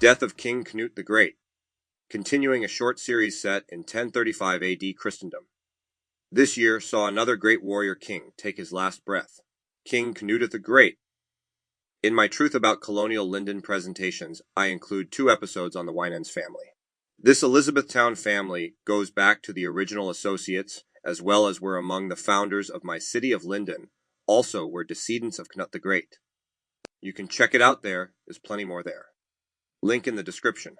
Death of King Cnut the Great, continuing a short series set in 1035 AD Christendom. This year saw another great warrior king take his last breath, King Cnut the Great. In my Truth About Colonial Linden presentations, I include 2 episodes on the Winans family. This Elizabethtown family goes back to the original associates, as well as were among the founders of my city of Linden, also were descendants of Cnut the Great. You can check it out there, there's plenty more there. Link in the description.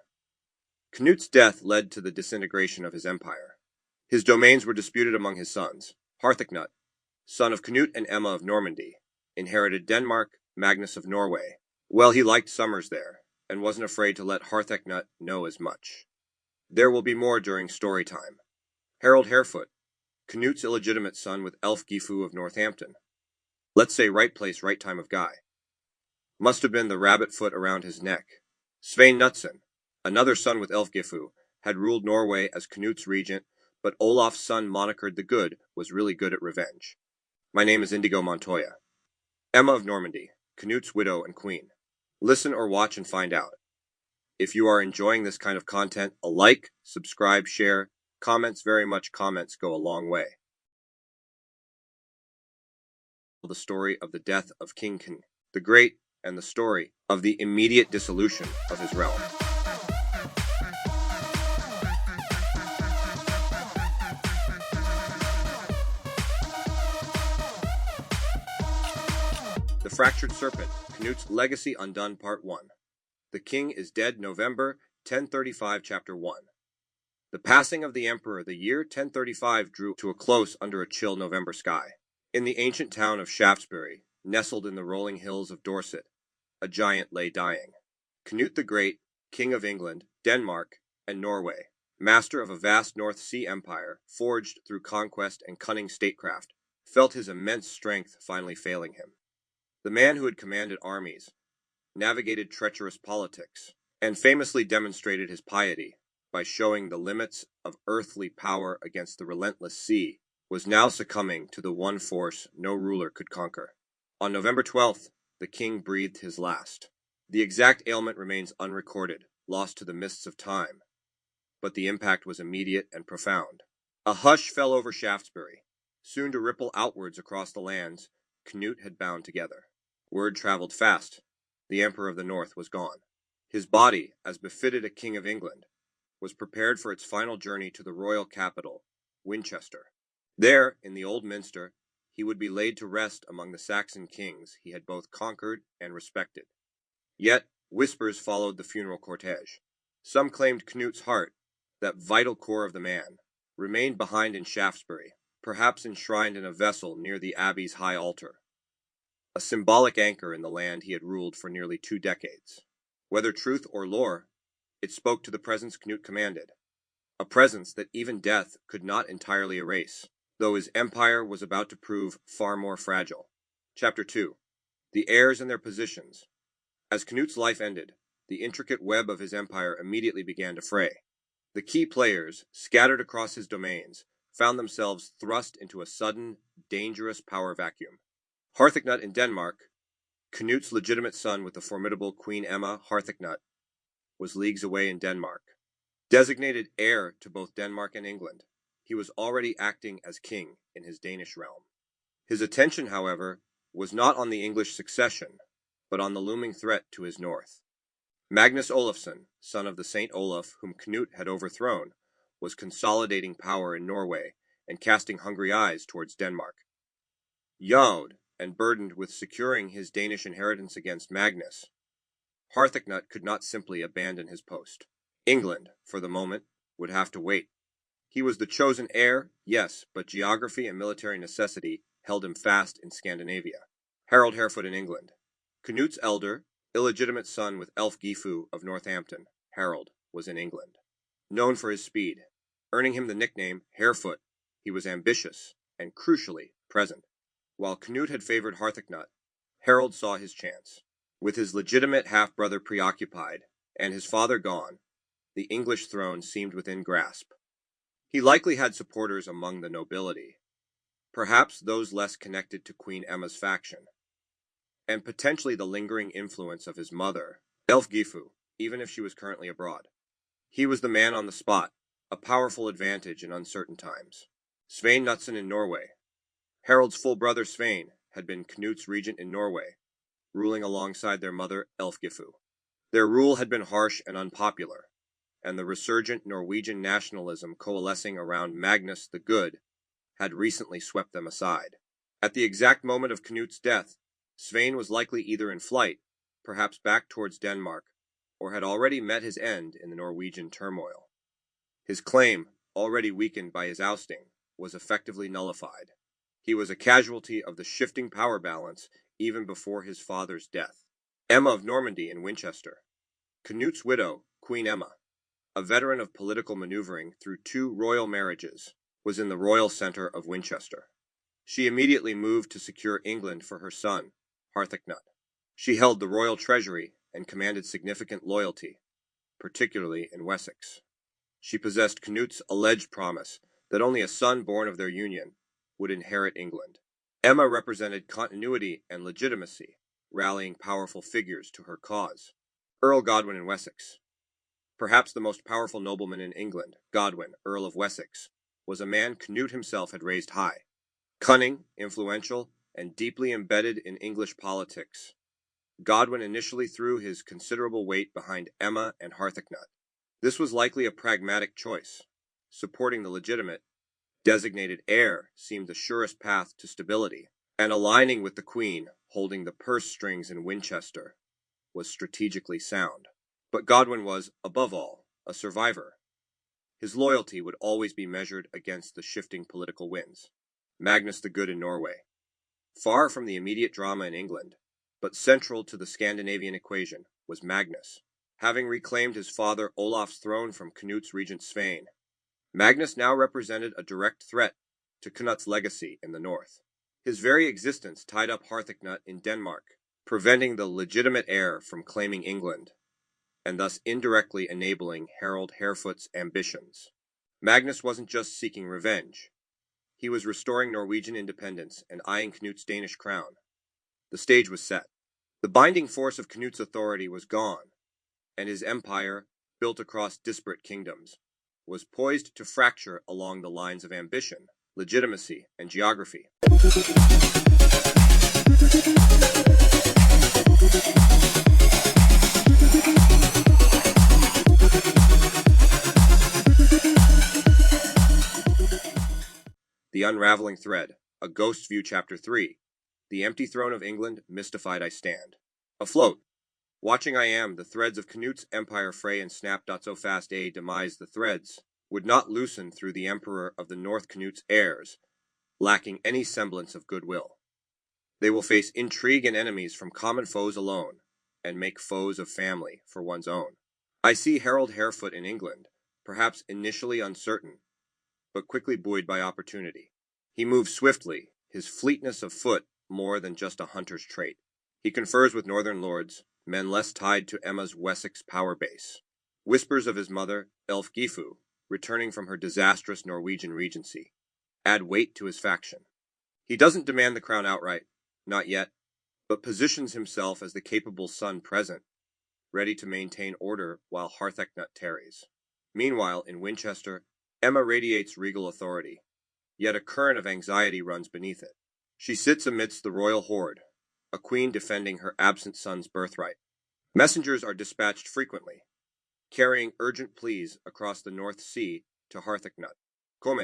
Cnut's death led to the disintegration of his empire. His domains were disputed among his sons. Harthacnut, son of Cnut and Emma of Normandy, inherited Denmark, Magnus of Norway. Well, he liked summers there, and wasn't afraid to let Harthacnut know as much. There will be more during story time. Harold Harefoot, Cnut's illegitimate son with Ælfgifu of Northampton. Let's say right place, right time of guy. Must have been the rabbit foot around his neck. Svein Knutsson, another son with Ælfgifu, had ruled Norway as Cnut's regent, but Olaf's son Magnus the Good was really good at revenge. My name is Indigo Montoya. Emma of Normandy, Cnut's widow and queen. Listen or watch and find out. If you are enjoying this kind of content, a like, subscribe, share, comments go a long way. The story of the death of King Cnut the Great and the story of the immediate dissolution of his realm. The Fractured Serpent, Cnut's Legacy Undone Part 1. The King is Dead, November 1035, Chapter 1. The passing of the Emperor, the year 1035 drew to a close under a chill November sky. In the ancient town of Shaftesbury, nestled in the rolling hills of Dorset, a giant lay dying. Cnut the Great, King of England, Denmark, and Norway, master of a vast North Sea empire, forged through conquest and cunning statecraft, felt his immense strength finally failing him. The man who had commanded armies, navigated treacherous politics, and famously demonstrated his piety by showing the limits of earthly power against the relentless sea, was now succumbing to the one force no ruler could conquer. On November 12th, the king breathed his last. The exact ailment remains unrecorded, lost to the mists of time, but the impact was immediate and profound. A hush fell over Shaftesbury, soon to ripple outwards across the lands Cnut had bound together. Word traveled fast. The Emperor of the North was gone. His body, as befitted a king of England, was prepared for its final journey to the royal capital, Winchester. There, in the old minster, he would be laid to rest among the Saxon kings he had both conquered and respected. Yet, whispers followed the funeral cortege. Some claimed Cnut's heart, that vital core of the man, remained behind in Shaftesbury, perhaps enshrined in a vessel near the abbey's high altar. A symbolic anchor in the land he had ruled for nearly 2 decades. Whether truth or lore, it spoke to the presence Cnut commanded, a presence that even death could not entirely erase, though his empire was about to prove far more fragile. Chapter 2. The heirs and their positions. As Cnut's life ended, the intricate web of his empire immediately began to fray. The key players, scattered across his domains, found themselves thrust into a sudden, dangerous power vacuum. Harthacnut in Denmark, Cnut's legitimate son with the formidable Queen Emma Harthacnut, was leagues away in Denmark. Designated heir to both Denmark and England, he was already acting as king in his Danish realm. His attention, however, was not on the English succession, but on the looming threat to his north. Magnus Olafsson, son of the Saint Olaf whom Cnut had overthrown, was consolidating power in Norway and casting hungry eyes towards Denmark. Yowed and burdened with securing his Danish inheritance against Magnus, Harthacnut could not simply abandon his post. England, for the moment, would have to wait. He was the chosen heir, yes, but geography and military necessity held him fast in Scandinavia. Harold Harefoot in England. Cnut's elder, illegitimate son with Ælfgifu of Northampton, Harold, was in England. Known for his speed, earning him the nickname Harefoot, he was ambitious and, crucially, present. While Cnut had favored Harthacnut, Harold saw his chance. With his legitimate half-brother preoccupied, and his father gone, the English throne seemed within grasp. He likely had supporters among the nobility, perhaps those less connected to Queen Emma's faction, and potentially the lingering influence of his mother, Ælfgifu, even if she was currently abroad. He was the man on the spot, a powerful advantage in uncertain times. Svein Knutsson in Norway. Harold's full brother Svein had been Cnut's regent in Norway, ruling alongside their mother Ælfgifu. Their rule had been harsh and unpopular, and the resurgent Norwegian nationalism coalescing around Magnus the Good had recently swept them aside. At the exact moment of Cnut's death, Svein was likely either in flight, perhaps back towards Denmark, or had already met his end in the Norwegian turmoil. His claim, already weakened by his ousting, was effectively nullified. He was a casualty of the shifting power balance even before his father's death. Emma of Normandy in Winchester. Cnut's widow, Queen Emma, a veteran of political maneuvering through 2 royal marriages, was in the royal centre of Winchester. She immediately moved to secure England for her son, Harthacnut. She held the royal treasury and commanded significant loyalty, particularly in Wessex. She possessed Cnut's alleged promise that only a son born of their union would inherit England. Emma represented continuity and legitimacy, rallying powerful figures to her cause. Earl Godwin in Wessex. Perhaps the most powerful nobleman in England, Godwin, Earl of Wessex, was a man Cnut himself had raised high. Cunning, influential, and deeply embedded in English politics, Godwin initially threw his considerable weight behind Emma and Harthacnut. This was likely a pragmatic choice. Supporting the legitimate, designated heir seemed the surest path to stability, and aligning with the Queen, holding the purse strings in Winchester, was strategically sound. But Godwin was, above all, a survivor. His loyalty would always be measured against the shifting political winds. Magnus the Good in Norway. Far from the immediate drama in England, but central to the Scandinavian equation, was Magnus. Having reclaimed his father Olaf's throne from Cnut's regent Svein, Magnus now represented a direct threat to Cnut's legacy in the north. His very existence tied up Harthacnut in Denmark, preventing the legitimate heir from claiming England, and thus indirectly enabling Harold Harefoot's ambitions. Magnus wasn't just seeking revenge. He was restoring Norwegian independence and eyeing Cnut's Danish crown. The stage was set. The binding force of Cnut's authority was gone, and his empire, built across disparate kingdoms, was poised to fracture along the lines of ambition, legitimacy, and geography. The Unraveling Thread, A Ghost View Chapter 3, The Empty Throne of England, Mystified I Stand. Afloat, watching I am, the threads of Cnut's empire fray and snap. So fast a demise the threads would not loosen through the emperor of the North Cnut's heirs, lacking any semblance of goodwill. They will face intrigue and enemies from common foes alone, and make foes of family for one's own. I see Harold Harefoot in England, perhaps initially uncertain, but quickly buoyed by opportunity. He moves swiftly, his fleetness of foot more than just a hunter's trait. He confers with northern lords, men less tied to Emma's Wessex power base. Whispers of his mother, Ælfgifu, returning from her disastrous Norwegian regency, add weight to his faction. He doesn't demand the crown outright, not yet, but positions himself as the capable son present, ready to maintain order while Harthacnut tarries. Meanwhile, in Winchester, Emma radiates regal authority, yet a current of anxiety runs beneath it. She sits amidst the royal horde, a queen defending her absent son's birthright. Messengers are dispatched frequently, carrying urgent pleas across the North Sea to Harthacnut. Come,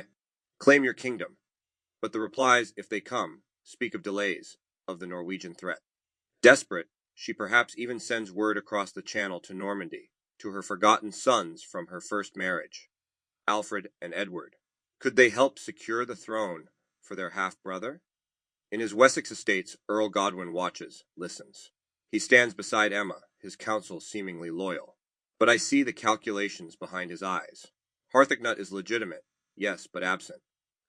claim your kingdom. But the replies, if they come, speak of delays, of the Norwegian threat. Desperate, she perhaps even sends word across the channel to Normandy, to her forgotten sons from her first marriage, Alfred and Edward. Could they help secure the throne for their half-brother? In his Wessex estates, Earl Godwin watches, listens. He stands beside Emma, his counsel seemingly loyal. But I see the calculations behind his eyes. Harthacnut is legitimate, yes, but absent.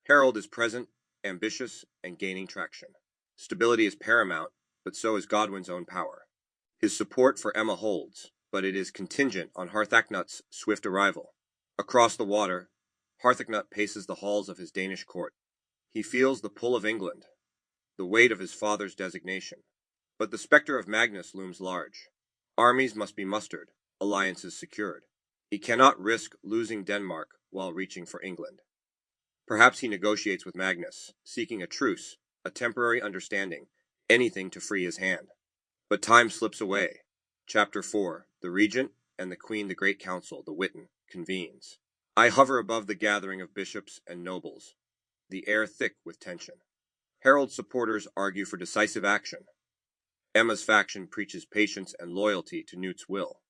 Harold is present, ambitious, and gaining traction. Stability is paramount, but so is Godwin's own power. His support for Emma holds, but it is contingent on Harthacnut's swift arrival. Across the water, Harthacnut paces the halls of his Danish court. He feels the pull of England, the weight of his father's designation. But the specter of Magnus looms large. Armies must be mustered, alliances secured. He cannot risk losing Denmark while reaching for England. Perhaps he negotiates with Magnus, seeking a truce, a temporary understanding, anything to free his hand. But time slips away. Chapter 4. The Regent and the Queen, the Great Council, the Witan, convenes. I hover above the gathering of bishops and nobles, the air thick with tension. Harold's supporters argue for decisive action. Emma's faction preaches patience and loyalty to Cnut's will.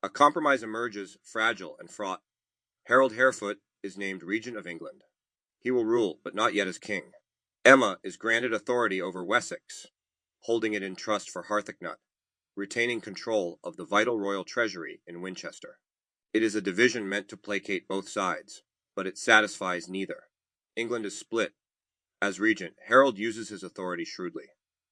A compromise emerges, fragile and fraught. Harold Harefoot is named Regent of England. He will rule, but not yet as king. Emma is granted authority over Wessex, holding it in trust for Harthacnut, retaining control of the vital royal treasury in Winchester. It is a division meant to placate both sides, but it satisfies neither. England is split. As regent, Harold uses his authority shrewdly.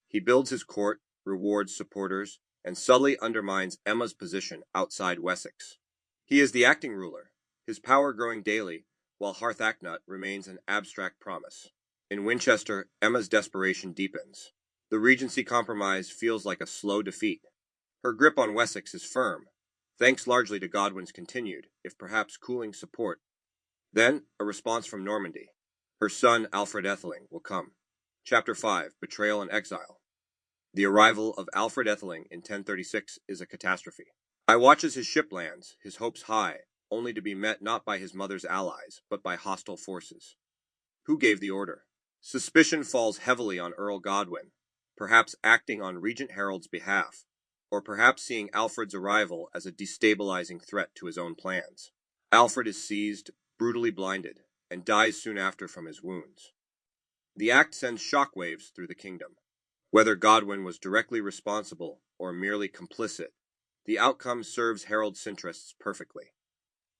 He builds his court, rewards supporters, and subtly undermines Emma's position outside Wessex. He is the acting ruler, his power growing daily, while Harthacnut remains an abstract promise. In Winchester, Emma's desperation deepens. The regency compromise feels like a slow defeat. Her grip on Wessex is firm, thanks largely to Godwin's continued, if perhaps cooling, support. Then, a response from Normandy. Her son, Alfred Etheling, will come. Chapter 5. Betrayal and Exile. The arrival of Alfred Etheling in 1036 is a catastrophe. I watch as his ship lands, his hopes high, only to be met not by his mother's allies, but by hostile forces. Who gave the order? Suspicion falls heavily on Earl Godwin, perhaps acting on Regent Harold's behalf, or perhaps seeing Alfred's arrival as a destabilizing threat to his own plans. Alfred is seized, brutally blinded, and dies soon after from his wounds. The act sends shockwaves through the kingdom. Whether Godwin was directly responsible or merely complicit, the outcome serves Harold's interests perfectly.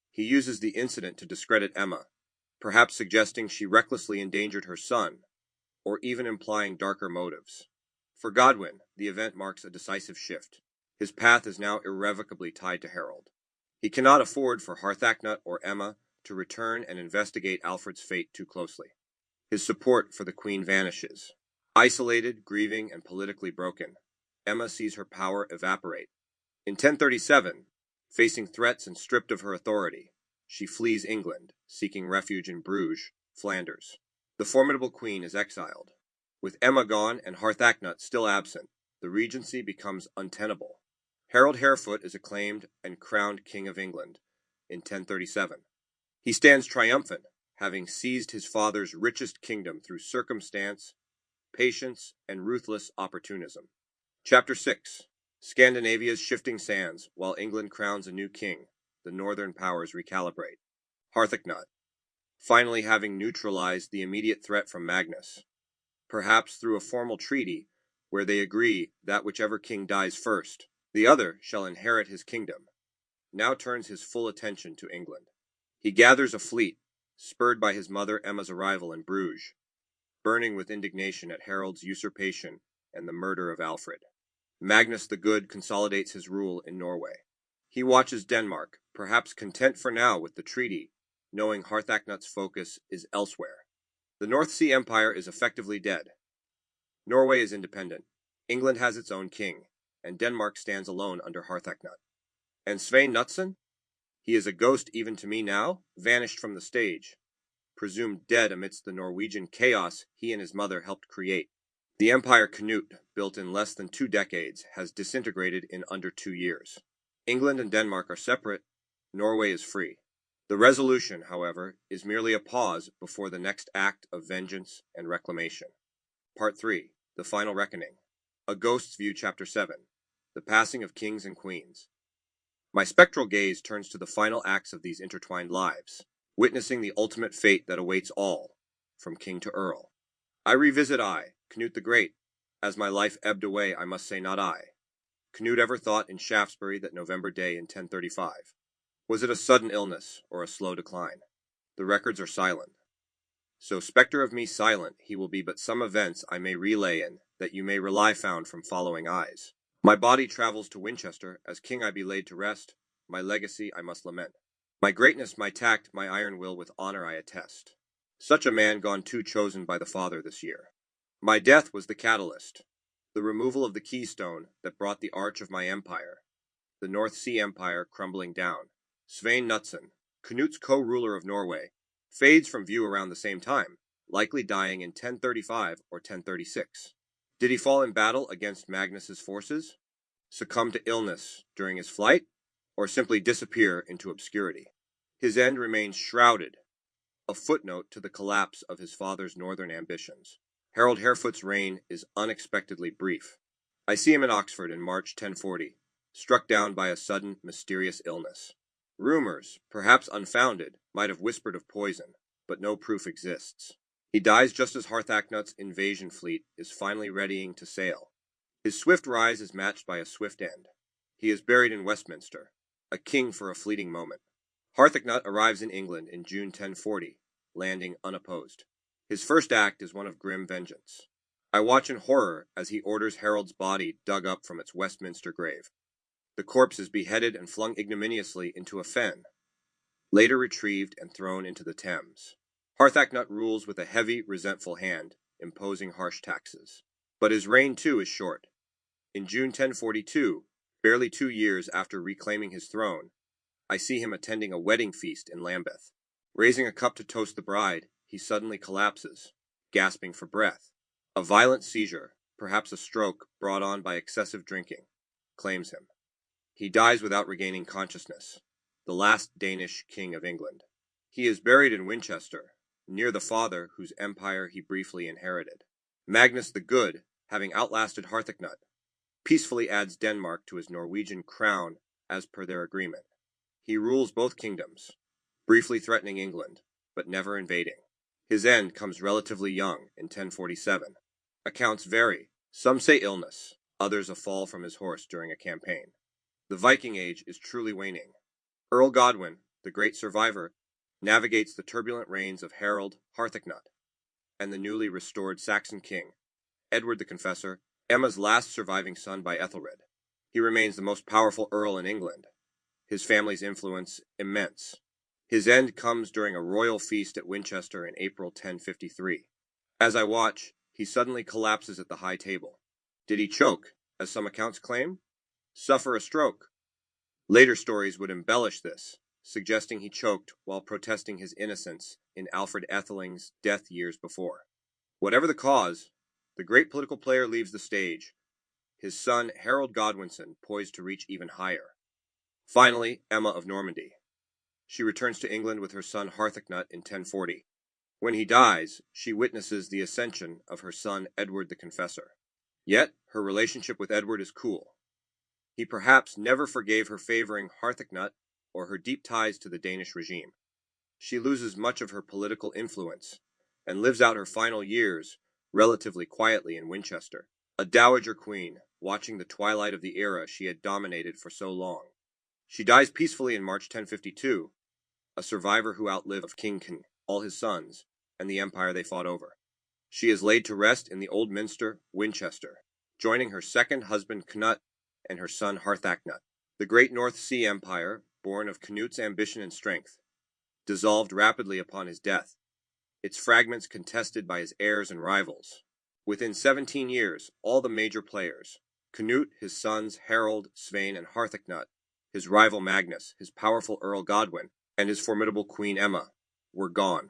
He uses the incident to discredit Emma, perhaps suggesting she recklessly endangered her son, or even implying darker motives. For Godwin, the event marks a decisive shift. His path is now irrevocably tied to Harold. He cannot afford for Harthacnut or Emma to return and investigate Alfred's fate too closely. His support for the queen vanishes. Isolated, grieving, and politically broken, Emma sees her power evaporate. In 1037, facing threats and stripped of her authority, she flees England, seeking refuge in Bruges, Flanders. The formidable queen is exiled. With Emma gone and Harthacnut still absent, the regency becomes untenable. Harold Harefoot is acclaimed and crowned King of England in 1037. He stands triumphant, having seized his father's richest kingdom through circumstance, patience, and ruthless opportunism. Chapter 6. Scandinavia's shifting sands, while England crowns a new king, the northern powers recalibrate. Harthacnut, finally having neutralized the immediate threat from Magnus, perhaps through a formal treaty where they agree that whichever king dies first, the other shall inherit his kingdom, now turns his full attention to England. He gathers a fleet, spurred by his mother Emma's arrival in Bruges, burning with indignation at Harold's usurpation and the murder of Alfred. Magnus the Good consolidates his rule in Norway. He watches Denmark, perhaps content for now with the treaty, knowing Harthacnut's focus is elsewhere. The North Sea Empire is effectively dead. Norway is independent. England has its own king, and Denmark stands alone under Harthacnut. And Svein Knutsson? He is a ghost even to me now, vanished from the stage, presumed dead amidst the Norwegian chaos he and his mother helped create. The empire Cnut, built in less than 2 decades, has disintegrated in under 2 years. England and Denmark are separate. Norway is free. The resolution, however, is merely a pause before the next act of vengeance and reclamation. Part 3. The Final Reckoning. A Ghost's View, Chapter 7. The Passing of Kings and Queens. My spectral gaze turns to the final acts of these intertwined lives, witnessing the ultimate fate that awaits all, from king to earl. I revisit Cnut the Great. As my life ebbed away, I must say not I. Cnut ever thought in Shaftesbury that November day in 1035? Was it a sudden illness or a slow decline? The records are silent. So spectre of me silent, he will be but some events I may relay in, that you may rely found from following eyes. My body travels to Winchester, as king I be laid to rest, my legacy I must lament. My greatness, my tact, my iron will with honor I attest. Such a man gone too chosen by the Father this year. My death was the catalyst, the removal of the keystone that brought the arch of my empire, the North Sea Empire crumbling down. Svein Knutsson, Cnut's co-ruler of Norway, fades from view around the same time, likely dying in 1035 or 1036. Did he fall in battle against Magnus's forces, succumb to illness during his flight, or simply disappear into obscurity? His end remains shrouded, a footnote to the collapse of his father's northern ambitions. Harold Harefoot's reign is unexpectedly brief. I see him in Oxford in March 1040, struck down by a sudden, mysterious illness. Rumors, perhaps unfounded, might have whispered of poison, but no proof exists. He dies just as Harthacnut's invasion fleet is finally readying to sail. His swift rise is matched by a swift end. He is buried in Westminster, a king for a fleeting moment. Harthacnut arrives in England in June 1040, landing unopposed. His first act is one of grim vengeance. I watch in horror as he orders Harold's body dug up from its Westminster grave. The corpse is beheaded and flung ignominiously into a fen, later retrieved and thrown into the Thames. Harthacnut rules with a heavy, resentful hand, imposing harsh taxes. But his reign, too, is short. In June 1042, barely 2 years after reclaiming his throne, I see him attending a wedding feast in Lambeth. Raising a cup to toast the bride, he suddenly collapses, gasping for breath. A violent seizure, perhaps a stroke brought on by excessive drinking, claims him. He dies without regaining consciousness, the last Danish king of England. He is buried in Winchester, near the father whose empire he briefly inherited. Magnus the Good, having outlasted Harthacnut, peacefully adds Denmark to his Norwegian crown as per their agreement. He rules both kingdoms, briefly threatening England, but never invading. His end comes relatively young in 1047. Accounts vary. Some say illness, others a fall from his horse during a campaign. The Viking Age is truly waning. Earl Godwin, the great survivor, navigates the turbulent reigns of Harold Harthacnut and the newly restored Saxon king, Edward the Confessor, Emma's last surviving son by Ethelred. He remains the most powerful earl in England, his family's influence immense. His end comes during a royal feast at Winchester in April 1053. As I watch, he suddenly collapses at the high table. Did he choke, as some accounts claim? Suffer a stroke? Later stories would embellish this, suggesting he choked while protesting his innocence in Alfred Etheling's death years before. Whatever the cause, the great political player leaves the stage, his son Harold Godwinson poised to reach even higher. Finally, Emma of Normandy. She returns to England with her son Harthacnut in 1040. When he dies, she witnesses the ascension of her son Edward the Confessor. Yet, her relationship with Edward is cool. He perhaps never forgave her favoring Harthacnut or her deep ties to the Danish regime. She loses much of her political influence and lives out her final years relatively quietly in Winchester, a dowager queen watching the twilight of the era she had dominated for so long. She dies peacefully in March 1052, a survivor who outlived King Cnut, all his sons, and the empire they fought over. She is laid to rest in the Old Minster, Winchester, joining her second husband Cnut and her son Harthacnut. The great North Sea Empire, born of Cnut's ambition and strength, dissolved rapidly upon his death, its fragments contested by his heirs and rivals. Within 17 years, all the major players, Cnut, his sons Harold, Svein, and Harthacnut, his rival Magnus, his powerful Earl Godwin, and his formidable Queen Emma, were gone,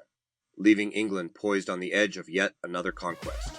leaving England poised on the edge of yet another conquest.